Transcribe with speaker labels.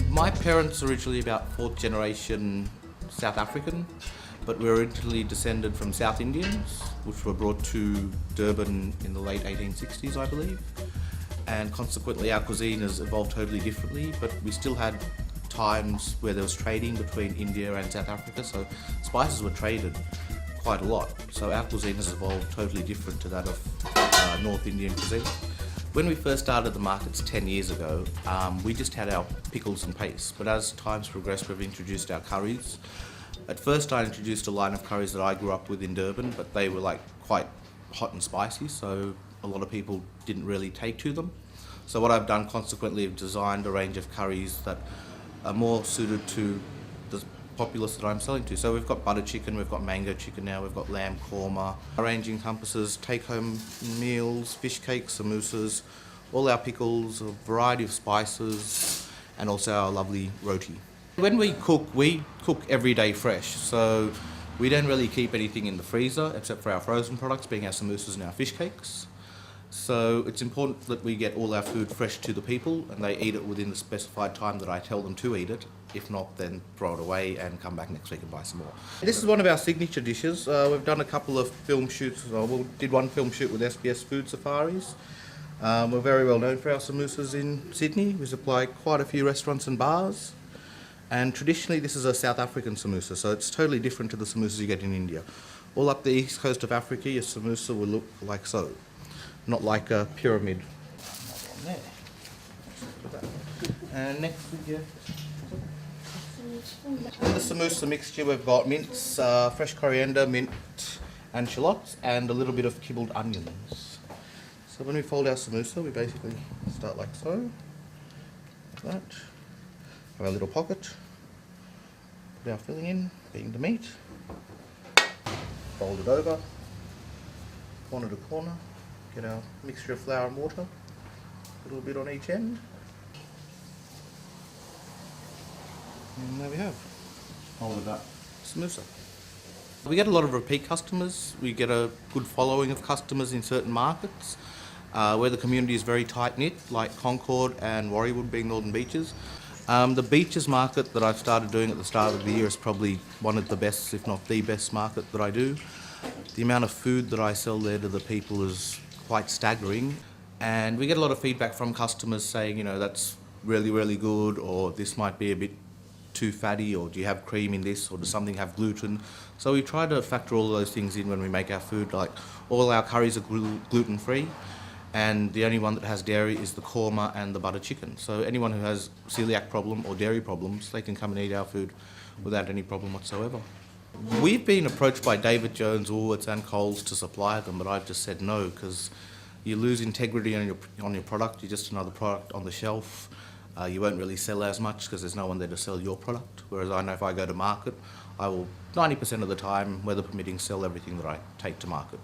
Speaker 1: My parents are originally about fourth generation South African, but we're originally descended from South Indians, which were brought to Durban in the late 1860s, I believe. And consequently our cuisine has evolved totally differently, but we still had times where there was trading between India and South Africa, so spices were traded quite a lot. So our cuisine has evolved totally different to that of North Indian cuisine. When we first started the markets 10 years ago, we just had our pickles and pastes, but as time's progressed we've introduced our curries. At first I introduced a line of curries that I grew up with in Durban, but they were like quite hot and spicy, so a lot of people didn't really take to them. So what I've done consequently, I've designed a range of curries that are more suited to the populace that I'm selling to. So we've got butter chicken, we've got mango chicken now, we've got lamb korma. Our range encompasses take-home meals, fish cakes, samoosas, all our pickles, a variety of spices, and also our lovely roti. When we cook every day fresh, so we don't really keep anything in the freezer except for our frozen products, being our samosas and our fish cakes. So it's important that we get all our food fresh to the people and they eat it within the specified time that I tell them to eat it. If not, then throw it away and come back next week and buy some more. This is one of our signature dishes. We've done a couple of film shoots. We did one film shoot with SBS Food Safaris. We're very well known for our samosas in Sydney. We supply quite a few restaurants and bars. And traditionally this is a South African samosa, so it's totally different to the samosas you get in India. All up the east coast of Africa, your samosa will look like so. Not like a pyramid. There. And next we get in the samosa mixture we've got mince, fresh coriander, mint and shallots, and a little bit of kibbled onions. So when we fold our samosa, we basically start like so, like that. Have our little pocket, put our filling in, being the meat, fold it over, corner to corner. Get our mixture of flour and water, a little bit on each end. And there we have all of that samosa. We get a lot of repeat customers. We get a good following of customers in certain markets where the community is very tight-knit, like Concord and Warriewood being Northern Beaches. The beaches market that I've started doing at the start of the year is probably one of the best, if not the best market that I do. The amount of food that I sell there to the people is quite staggering, and we get a lot of feedback from customers saying, you know, that's really, really good, or this might be a bit too fatty, or do you have cream in this, or does something have gluten? So we try to factor all of those things in when we make our food. Like all our curries are gluten free, and the only one that has dairy is the korma and the butter chicken. So anyone who has celiac problem or dairy problems, they can come and eat our food without any problem whatsoever. We've been approached by David Jones, Woolworths and Coles to supply them, but I've just said no, because you lose integrity on your product. You're just another product on the shelf. You won't really sell as much because there's no one there to sell your product. Whereas I know if I go to market, I will 90% of the time, weather permitting, sell everything that I take to market.